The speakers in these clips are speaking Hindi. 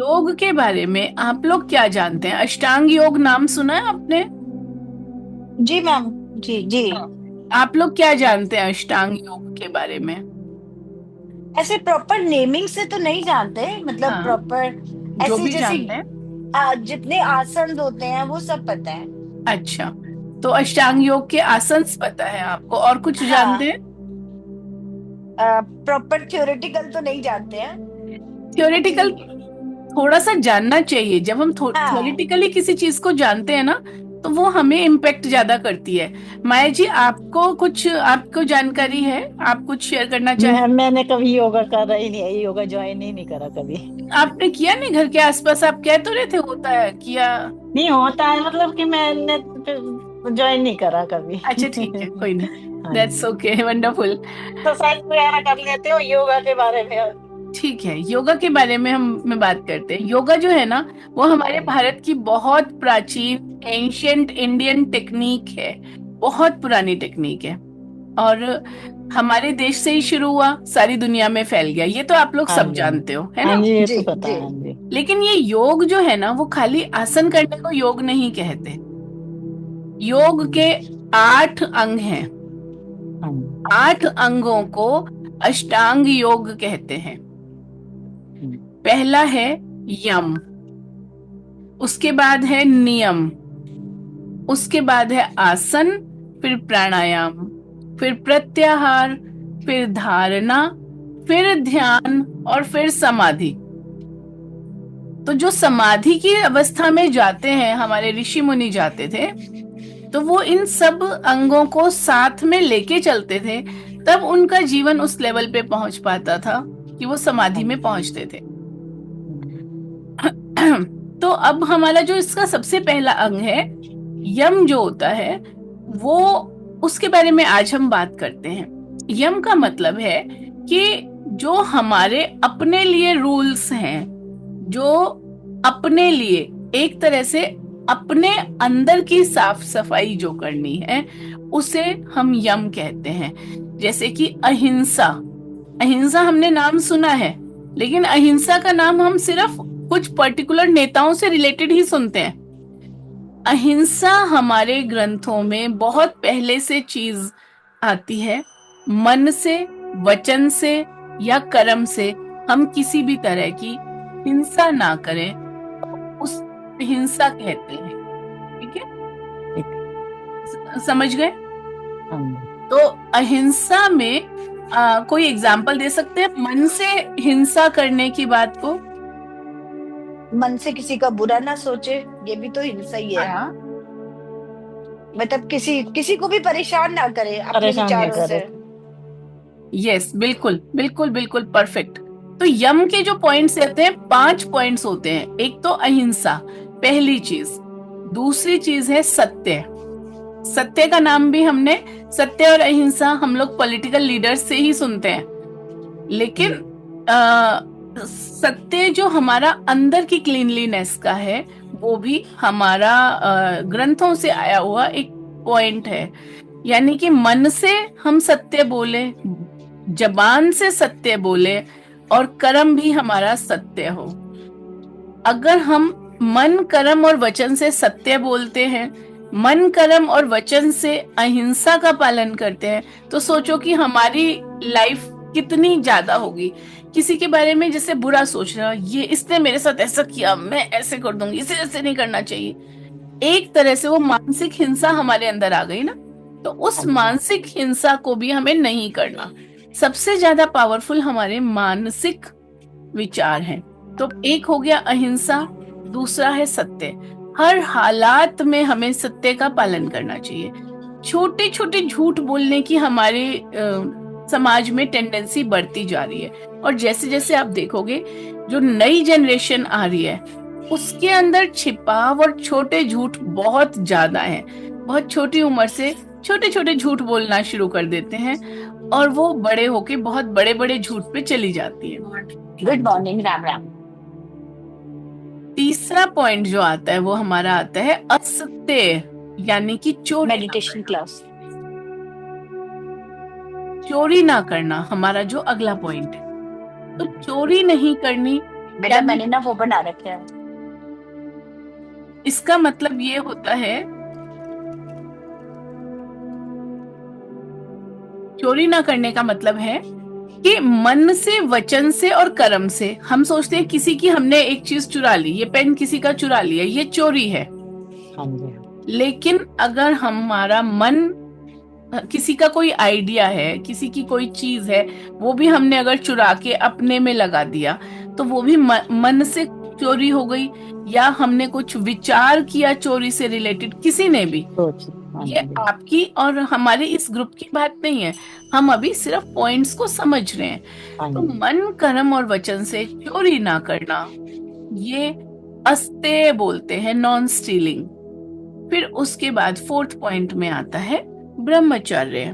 योग के बारे में आप लोग क्या जानते हैं? अष्टांग योग नाम सुना है आपने? जी मैम। जी जी। हाँ। आप लोग क्या जानते हैं अष्टांग योग के बारे में? ऐसे प्रॉपर नेमिंग से तो नहीं जानते, मतलब हाँ, प्रॉपर जो ऐसे भी जैसे जानते हैं। जितने आसन होते हैं वो सब पता है। अच्छा, तो अष्टांग योग के आसन पता है आपको, और कुछ जानते हाँ। हैं? प्रॉपर थ्योरेटिकल तो नहीं जानते हैं थ्योरेटिकल एक्चुअली। थोड़ा सा जानना चाहिए। जब हम हाँ। थ्योरेटिकली किसी चीज को जानते हैं ना, तो वो हमें इम्पेक्ट ज्यादा करती है। माया जी, आपको जानकारी है? आप कुछ शेयर करना चाहें? मैंने कभी योगा करा ही नहीं है, योगा ज्वाइन ही नहीं करा कभी। आपने किया नहीं? घर के आसपास आप कह तो रहे थे होता है, किया? नहीं होता है, मतलब कि मैंने ज्वाइन नहीं करा कभी। अच्छा, ठीक है, कोई नहीं। हाँ दैट्स जी। Okay, wonderful. एक्सरसाइज वगैरह कर लेते हो योगा के बारे में? ठीक है, योगा के बारे में हम बात करते हैं। योगा जो है ना, वो हमारे हाँ भारत की बहुत प्राचीन एंशियंट इंडियन टेक्निक है। बहुत पुरानी टेक्निक है। और हमारे देश से ही शुरू हुआ, सारी दुनिया में फैल गया, ये तो आप लोग हाँ सब जी। जानते हो, है हाँ ना? जी, ये जी तो पता जी। है। हाँ जी। लेकिन ये योग जो है ना, वो खाली आसन करने को योग नहीं कहते। योग के हम्म, 8 अंग हैं। हाँ जी। 8 अंगों को अष्टांग योग कहते हैं। हम्म, पहला है यम, उसके बाद है नियम, उसके बाद है आसन, फिर प्राणायाम, फिर प्रत्याहार, फिर धारणा, फिर ध्यान, और फिर समाधि। तो जो समाधि की अवस्था में जाते हैं, हमारे ऋषि मुनि जाते थे, तो वो इन सब अंगों को साथ में लेके चलते थे। तब उनका जीवन उस लेवल पे पहुंच पाता था कि वो समाधि हाँ में जी। पहुंचते थे। हम्म, तो अब हमारा जो इसका सबसे पहला अंग है, यम जो होता है, वो, उसके बारे में आज हम बात करते हैं। यम का मतलब है कि जो हमारे अपने लिए रूल्स हैं, जो अपने लिए एक तरह से अपने अंदर की साफ सफाई जो करनी है, उसे हम यम कहते हैं। जैसे कि अहिंसा। अहिंसा हमने नाम सुना है, लेकिन अहिंसा का नाम हम सिर्फ कुछ पर्टिकुलर नेताओं से रिलेटेड ही सुनते हैं। अहिंसा हमारे ग्रंथों में बहुत पहले से चीज आती है। मन से, वचन से या कर्म से हम किसी भी तरह की हिंसा ना करें, उस हिंसा कहते हैं। ठीक है? ठीक। समझ गए? हाँ जी। तो अहिंसा में कोई एग्जाम्पल दे सकते हैं मन से हिंसा करने की बात को? मन से किसी का बुरा ना सोचे, ये भी तो हिंसा ही है। हाँ। मतलब किसी किसी को भी परेशान ना करे अपने परेशान नहीं विचारों करे। से। यस, बिल्कुल बिल्कुल बिल्कुल परफेक्ट। तो यम के जो पॉइंट्स रहते हैं, 5 पॉइंट्स होते हैं। एक तो अहिंसा, पहली चीज। दूसरी चीज है सत्य। सत्य का नाम भी हमने, सत्य और अहिंसा हम लोग पॉलिटिकल लीडर्स से ही सुनते हैं। लेकिन हम्म, सत्य जो हमारा अंदर की क्लीनलीनेस का है, वो भी हमारा ग्रंथों से आया हुआ एक पॉइंट है। यानी कि मन से हम सत्य बोले, जबान से सत्य बोले, और कर्म भी हमारा सत्य हो। अगर हम मन, कर्म और वचन से सत्य बोलते हैं, मन, कर्म और वचन से अहिंसा का पालन करते हैं, तो सोचो कि हमारी लाइफ कितनी ज्यादा होगी। किसी के बारे में जैसे बुरा सोच रहा, ये इसने मेरे साथ ऐसा किया, मैं ऐसे कर दूंगी, इसे ऐसे नहीं करना चाहिए। एक तरह से वो मानसिक हिंसा हमारे अंदर आ गई ना। तो उस हाँ जी। मानसिक हिंसा को भी हमें नहीं करना। सबसे ज्यादा पावरफुल हमारे मानसिक विचार हैं। तो एक हो गया अहिंसा, दूसरा है सत्य। हर हालात में हमें सत्य का पालन करना चाहिए। छोटे छोटे झूठ बोलने की हमारे समाज में टेंडेंसी बढ़ती जा रही है। और जैसे जैसे आप देखोगे, जो नई जनरेशन आ रही है, उसके अंदर छिपाव और छोटे झूठ बहुत ज्यादा है। बहुत छोटी उम्र से छोटे छोटे झूठ बोलना शुरू कर देते हैं, और वो बड़े होके बहुत बड़े बड़े झूठ पे चली जाती है। हाँ गुड जी। मॉर्निंग, राम राम। तीसरा पॉइंट जो आता है, वो हमारा आता है असत्य, यानी कि चोरी ना मेडिटेशन करना। क्लास। चोरी ना करना हमारा जो अगला पॉइंट है। तो चोरी नहीं करनी, बेटा यानी मैंने ना वो बना रखे हैं। इसका मतलब ये होता है, चोरी ना करने का मतलब है कि मन से, वचन से और कर्म से हम सोचते हैं किसी की हमने एक चीज चुरा ली, ये पेन किसी का चुरा लिया, ये चोरी है। हाँ जी। लेकिन अगर हमारा मन, किसी का कोई आइडिया है, किसी की कोई चीज है, वो भी हमने अगर चुरा के अपने में लगा दिया, तो वो भी मन से चोरी हो गई। या हमने कुछ विचार किया चोरी से रिलेटेड, किसी ने भी, सोच। हाँ ये जी। आपकी और हमारे इस ग्रुप की बात नहीं है, हम अभी सिर्फ पॉइंट्स को समझ रहे हैं। हाँ तो जी। मन, कर्म और वचन से चोरी ना करना, ये अस्तेय बोलते हैं, नॉन स्टीलिंग। फिर उसके बाद फोर्थ पॉइंट में आता है ब्रह्मचर्य।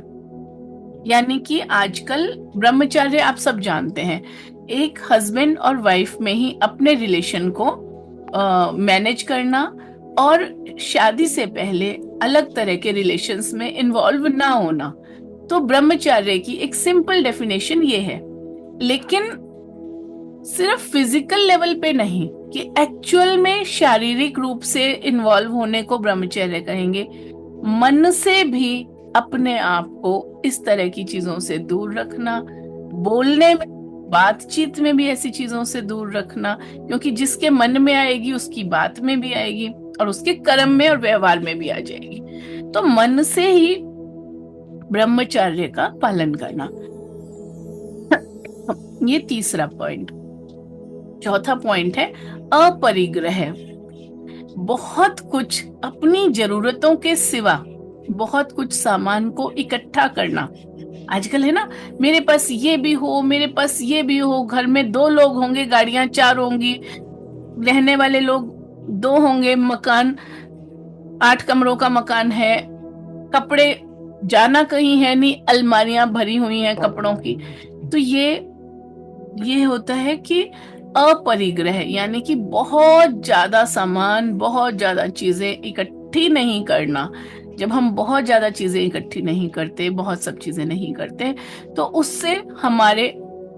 यानी कि आजकल ब्रह्मचर्य आप सब जानते हैं, एक हस्बैंड और वाइफ में ही अपने रिलेशन को मैनेज करना, और शादी से पहले अलग तरह के रिलेशंस में इन्वॉल्व ना होना। तो ब्रह्मचर्य की एक सिंपल डेफिनेशन ये है। लेकिन सिर्फ फिजिकल लेवल पे नहीं, कि एक्चुअल में शारीरिक रूप से इन्वॉल्व होने को ब्रह्मचर्य कहेंगे। मन से भी अपने आप को इस तरह की चीजों से दूर रखना, बोलने में, बातचीत में भी ऐसी चीजों से दूर रखना, क्योंकि जिसके मन में आएगी उसकी बात में भी आएगी, और उसके कर्म में और व्यवहार में भी आ जाएगी। तो मन से ही ब्रह्मचर्य का पालन करना, ये तीसरा पॉइंट। चौथा पॉइंट है अपरिग्रह। बहुत कुछ अपनी जरूरतों के सिवा बहुत कुछ सामान को इकट्ठा करना। आजकल है ना, मेरे पास ये भी हो, मेरे पास ये भी हो, घर में 2 लोग होंगे, गाड़ियां 4 होंगी, रहने वाले लोग 2 होंगे, मकान 8 कमरों का मकान है, कपड़े जाना कहीं है नहीं, अलमारियां भरी हुई हैं कपड़ों की। तो ये होता है कि अपरिग्रह, यानी कि बहुत ज्यादा सामान, बहुत ज्यादा चीजें इकट्ठी नहीं करना। जब हम बहुत ज्यादा चीजें इकट्ठी नहीं करते, बहुत सब चीजें नहीं करते, तो उससे हमारे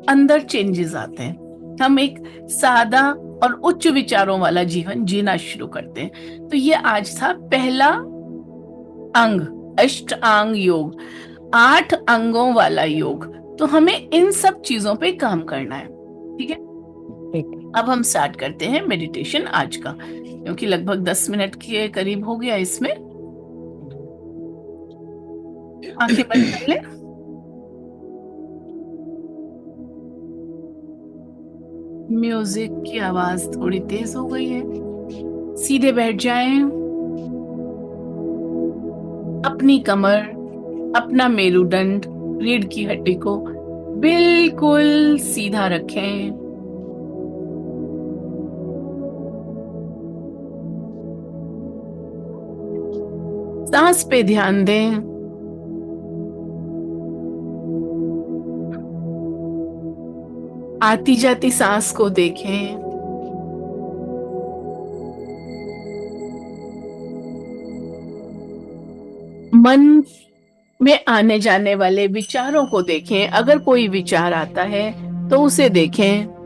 अंदर चेंजेस आते हैं। हम एक सादा और उच्च विचारों वाला जीवन जीना शुरू करते हैं। तो ये आज था पहला अंग, अष्टांग योग, 8 अंगों वाला योग। तो हमें इन सब चीजों पे काम करना है। ठीक है, ठीक है। अब हम स्टार्ट करते हैं मेडिटेशन आज का, क्योंकि लगभग 10 मिनट के करीब हो गया इसमें। आंखें बंद कर ले। म्यूजिक की आवाज थोड़ी तेज हो गई है। सीधे बैठ जाएं, अपनी कमर, अपना मेरुदंड, रीढ़ की हड्डी को बिल्कुल सीधा रखें। सांस पे ध्यान दें। आती जाती सांस को देखें। मन में आने जाने वाले विचारों को देखें। अगर कोई विचार आता है तो उसे देखें।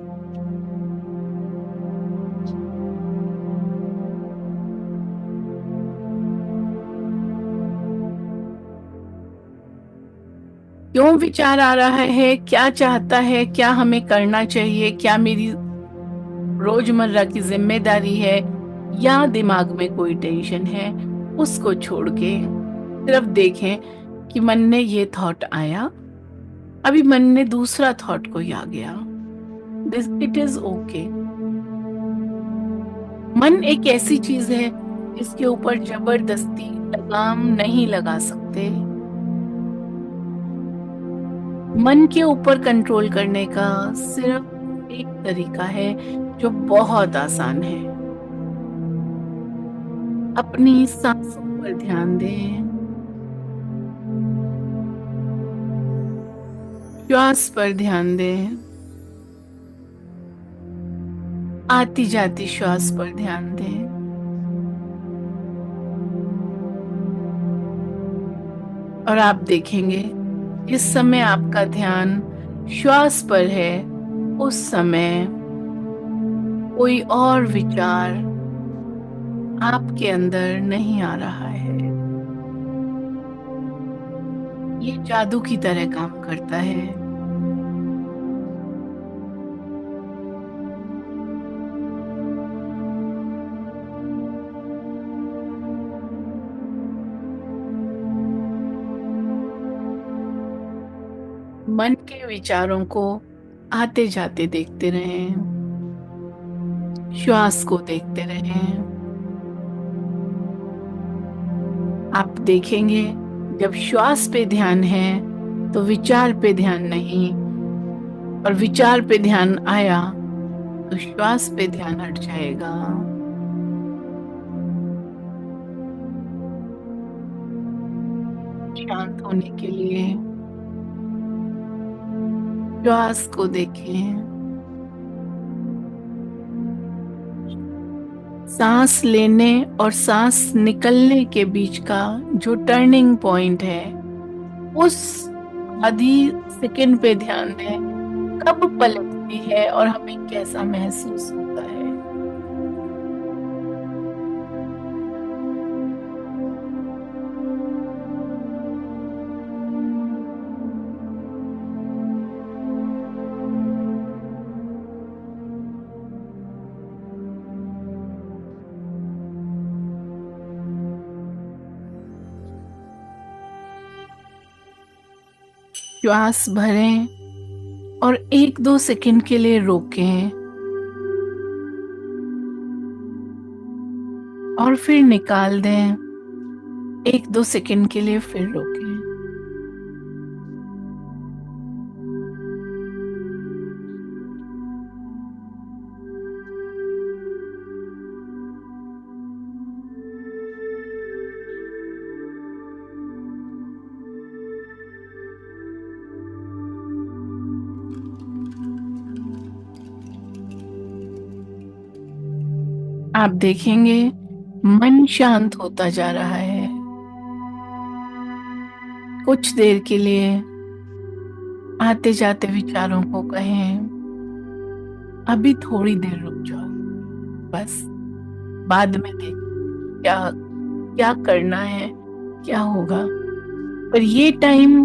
क्यों विचार आ रहा है, क्या चाहता है, क्या हमें करना चाहिए, क्या मेरी रोजमर्रा की जिम्मेदारी है, या दिमाग में कोई टेंशन है, उसको छोड़ के सिर्फ देखें कि मन ने ये थॉट आया, अभी मन ने दूसरा थॉट कोई आ गया। This it is okay. मन एक ऐसी चीज है जिसके ऊपर जबरदस्ती लगाम नहीं लगा सकते। मन के ऊपर कंट्रोल करने का सिर्फ एक तरीका है जो बहुत आसान है। अपनी सांसों पर ध्यान दें, श्वास पर ध्यान दें, आती जाती श्वास पर ध्यान दें। और आप देखेंगे जिस समय आपका ध्यान श्वास पर है, उस समय कोई और विचार आपके अंदर नहीं आ रहा है। ये जादू की तरह काम करता है। मन के विचारों को आते जाते देखते रहें, श्वास को देखते रहें। आप देखेंगे जब श्वास पे ध्यान है तो विचार पे ध्यान नहीं, और विचार पे ध्यान आया तो श्वास पे ध्यान हट जाएगा। शांत होने के लिए श्वास को देखें। सांस लेने और सांस निकलने के बीच का जो टर्निंग पॉइंट है, उस आधी सेकंड पे ध्यान दें। कब पलटती है और हमें कैसा महसूस होता है। श्वास भरें और 1-2 सेकंड के लिए रोकें और फिर निकाल दें। 1-2 सेकंड के लिए फिर रोकें। आप देखेंगे मन शांत होता जा रहा है। कुछ देर के लिए आते जाते विचारों को कहें, अभी थोड़ी देर रुक जाओ, बस बाद में देख क्या क्या करना है, क्या होगा, पर ये टाइम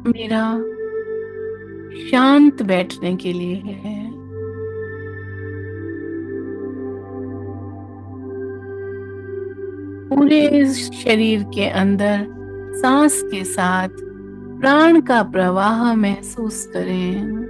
मेरा शांत बैठने के लिए है। पूरे शरीर के अंदर सांस के साथ प्राण का प्रवाह महसूस करें।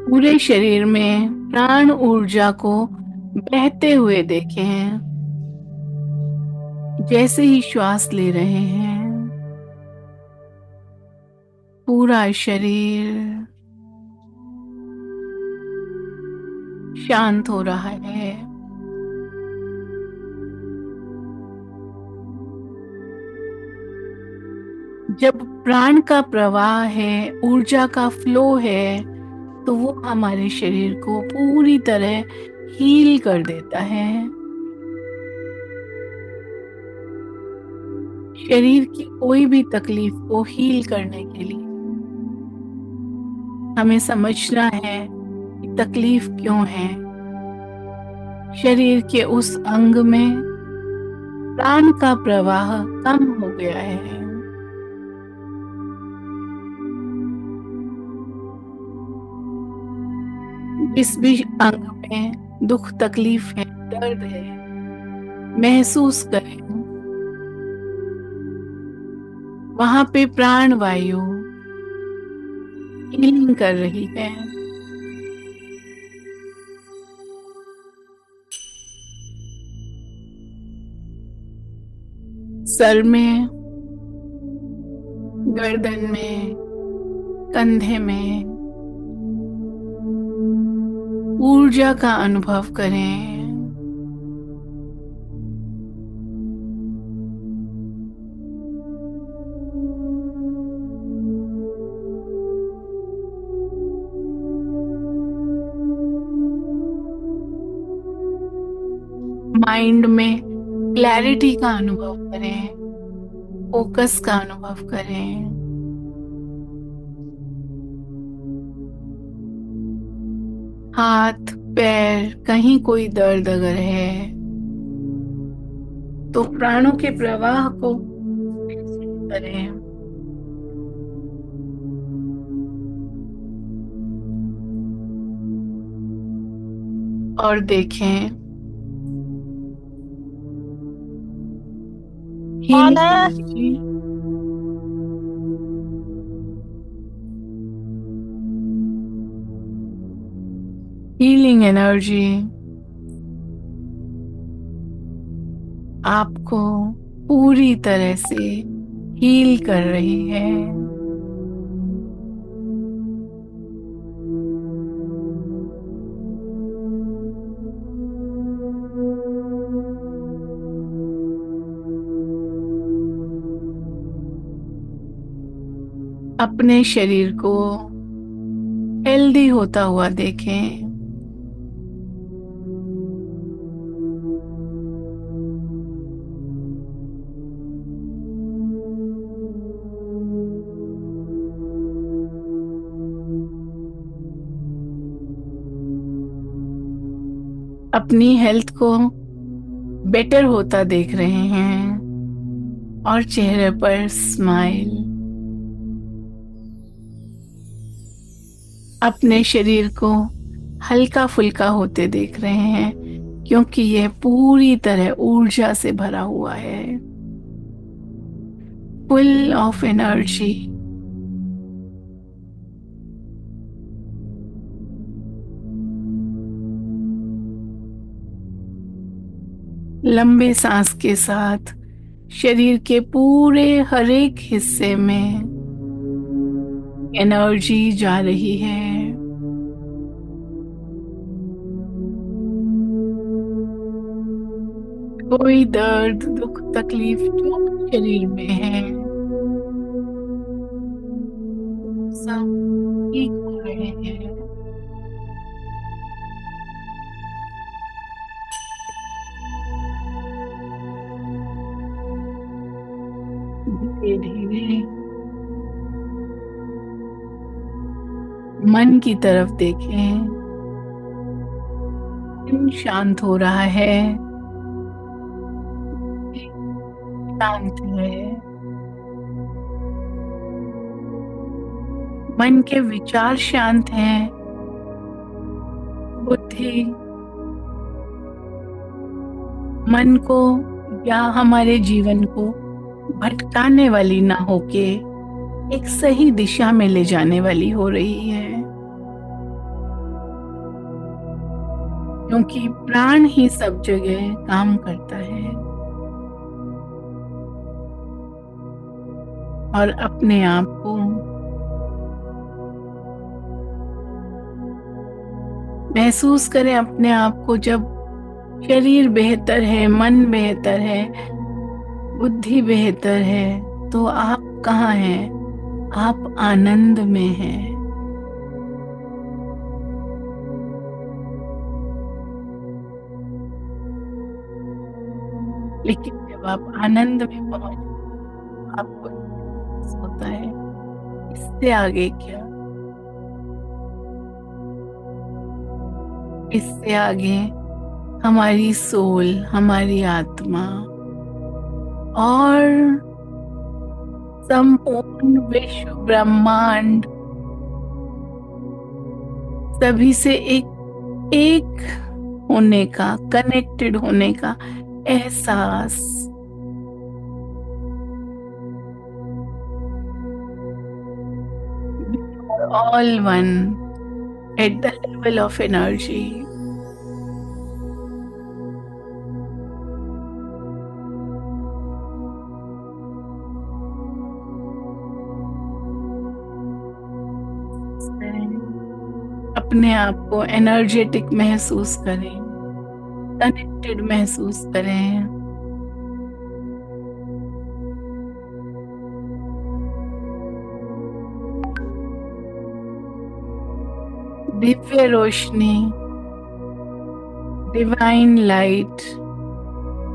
पूरे शरीर में प्राण ऊर्जा को बहते हुए देखें। जैसे ही श्वास ले रहे हैं, पूरा शरीर शांत हो रहा है। जब प्राण का प्रवाह है, ऊर्जा का फ्लो है, तो वो हमारे शरीर को पूरी तरह हील कर देता है। शरीर की कोई भी तकलीफ को हील करने के लिए हमें समझना है कि तकलीफ क्यों है। शरीर के उस अंग में प्राण का प्रवाह कम हो गया है। जिस भी अंग में दुख तकलीफ है, दर्द है, महसूस करें। वहां पे प्राण वायु हीलिंग कर रही है। सर में, गर्दन में, कंधे में ऊर्जा का अनुभव करें। माइंड में क्लैरिटी का अनुभव करें, फोकस का अनुभव करें। हाथ पैर कहीं कोई दर्द अगर है तो प्राणों के प्रवाह को करें। और देखें कौन है? हीलिंग एनर्जी आपको पूरी तरह से हील कर रही है। अपने शरीर को हेल्दी होता हुआ देखें। अपनी हेल्थ को बेटर होता देख रहे हैं और चेहरे पर स्माइल। अपने शरीर को हल्का फुल्का होते देख रहे हैं क्योंकि यह पूरी तरह ऊर्जा से भरा हुआ है, फुल ऑफ एनर्जी। लंबे सांस के साथ शरीर के पूरे हर एक हिस्से में एनर्जी जा रही है। कोई दर्द दुख तकलीफ जो भी शरीर में है सब ठीक हो रहे हैं। धीरे धीरे मन की तरफ देखें। मन शांत हो रहा है, शांत है। मन के विचार शांत हैं, बुद्धि मन को या हमारे जीवन को भटकाने वाली ना होके एक सही दिशा में ले जाने वाली हो रही है, क्योंकि प्राण ही सब जगह काम करता है। और अपने आप को महसूस करें, अपने आप को जब शरीर बेहतर है, मन बेहतर है, बुद्धि बेहतर है, तो आप कहाँ हैं? आप आनंद में हैं। लेकिन जब आप आनंद में पहुंच आपको महसूस होता है इससे आगे क्या, इससे आगे हमारी सोल, हमारी आत्मा और संपूर्ण विश्व ब्रह्मांड सभी से एक होने का, कनेक्टेड होने का एहसास। All one at the level of energy. अपने आप को एनर्जेटिक महसूस करें, कनेक्टेड महसूस करें। दिव्य रोशनी, डिवाइन लाइट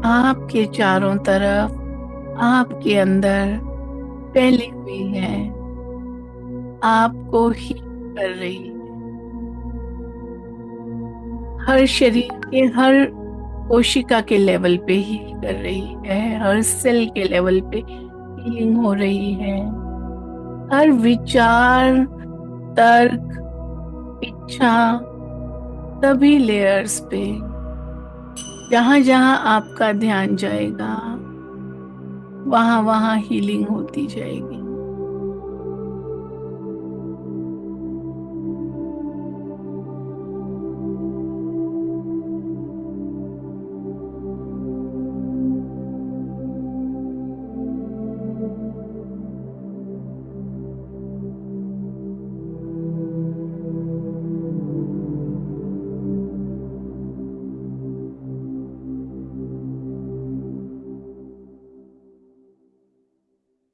आपके चारों तरफ, आपके अंदर फैली हुई है, आपको हील कर रही है। हर शरीर के हर कोशिका के लेवल पे हील कर रही है, हर सेल के लेवल पे हीलिंग हो रही है। हर विचार, तर्क, इच्छा, सभी लेयर्स पे जहां जहां आपका ध्यान जाएगा वहां वहां हीलिंग होती जाएगी।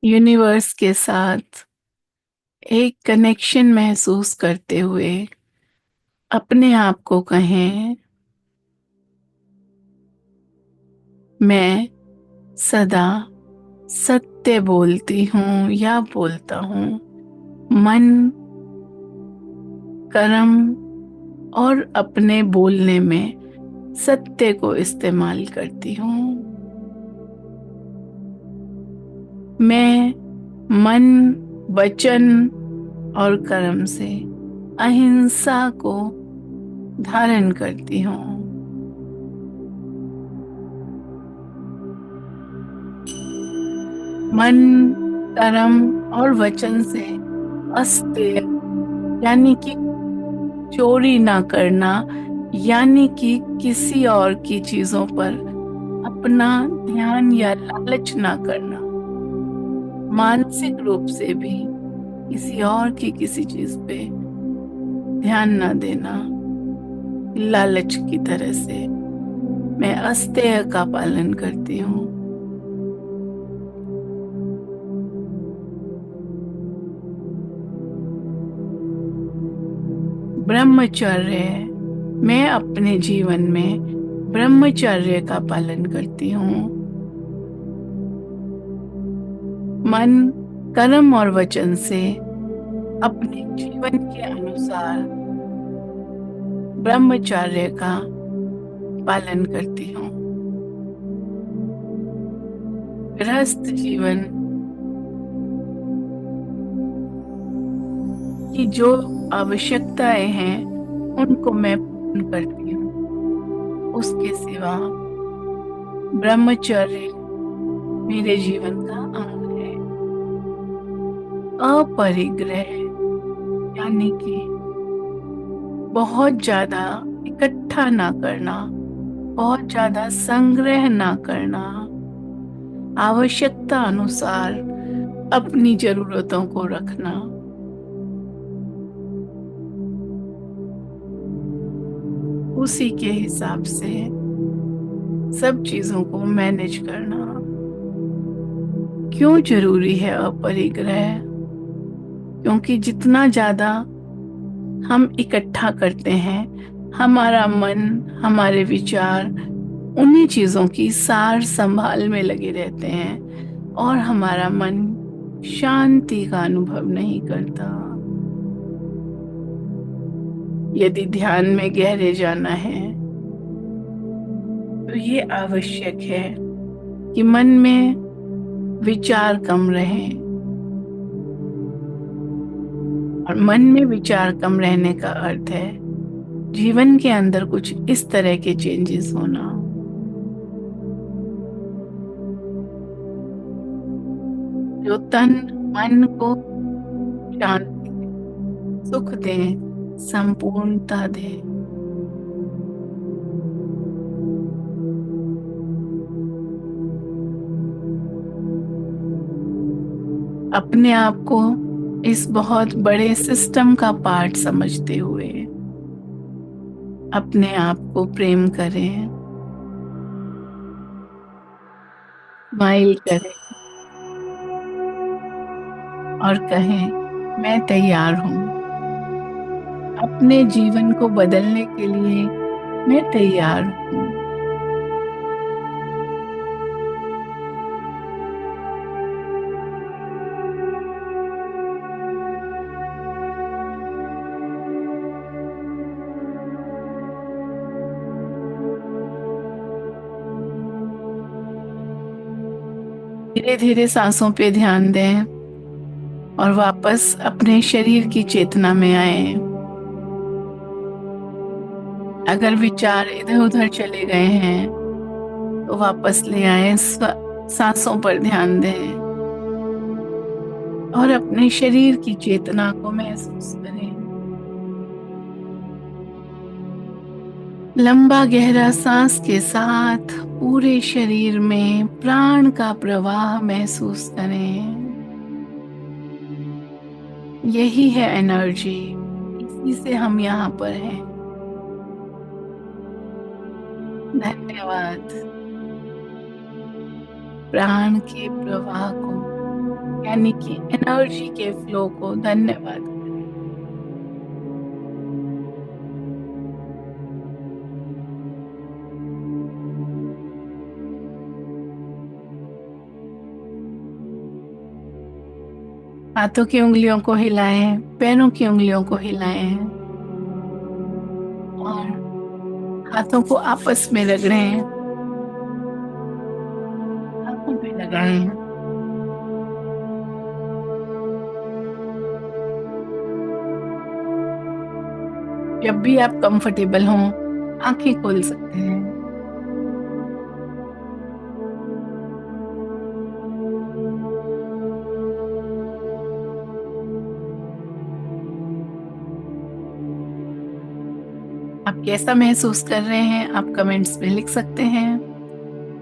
यूनिवर्स के साथ एक कनेक्शन महसूस करते हुए अपने आप को कहें, मैं सदा सत्य बोलती हूँ या बोलता हूँ। मन, कर्म और अपने बोलने में सत्य को इस्तेमाल करती हूँ। मैं मन, वचन और कर्म से अहिंसा को धारण करती हूँ। मन, कर्म और वचन से अस्तेय यानी कि चोरी ना करना, यानी कि किसी और की चीजों पर अपना ध्यान या लालच ना करना, मानसिक रूप से भी किसी और की किसी चीज पे ध्यान ना देना, लालच की तरह से मैं अस्तेय का पालन करती हूँ। ब्रह्मचर्य, मैं अपने जीवन में ब्रह्मचर्य का पालन करती हूँ। मन, कर्म और वचन से अपने जीवन के अनुसार ब्रह्मचर्य का पालन करती हूँ। गृहस्थ जीवन की जो आवश्यकताएं हैं उनको मैं पूर्ण करती हूँ। उसके सिवा ब्रह्मचर्य मेरे जीवन का अंग है। अपरिग्रह यानी कि बहुत ज्यादा इकट्ठा ना करना, बहुत ज्यादा संग्रह ना करना, आवश्यकता अनुसार अपनी जरूरतों को रखना। उसी के हिसाब से सब चीजों को मैनेज करना। क्यों जरूरी है अपरिग्रह? क्योंकि जितना ज्यादा हम इकट्ठा करते हैं, हमारा मन, हमारे विचार उन्हीं चीजों की सार संभाल में लगे रहते हैं और हमारा मन शांति का अनुभव नहीं करता। यदि ध्यान में गहरे जाना है तो ये आवश्यक है कि मन में विचार कम रहे। और मन में विचार कम रहने का अर्थ है जीवन के अंदर कुछ इस तरह के चेंजेस होना। जो तन मन को शांति दे, सुख दे, संपूर्णता दे। अपने आप को इस बहुत बड़े सिस्टम का पार्ट समझते हुए अपने आप को प्रेम करें, स्माइल करें और कहें, मैं तैयार हूं। अपने जीवन को बदलने के लिए मैं तैयार हूं। धीरे धीरे सांसों पे ध्यान दें और वापस अपने शरीर की चेतना में आए। अगर विचार इधर उधर चले गए हैं तो वापस ले आए, सांसों पर ध्यान दें और अपने शरीर की चेतना को महसूस करें। लंबा गहरा सांस के साथ पूरे शरीर में प्राण का प्रवाह महसूस करें। यही है एनर्जी, इसी से हम यहाँ पर हैं। धन्यवाद। प्राण के प्रवाह को, यानी कि एनर्जी के फ्लो को धन्यवाद। हाथों की उंगलियों को हिलाएं, पैरों की उंगलियों को हिलाएं और हाथों को आपस में रगड़ें, आंखों पे लगाएं। जब भी आप कंफर्टेबल हों, आंखें खोल सकते हैं। आप कैसा महसूस कर रहे हैं, आप कमेंट्स में लिख सकते हैं।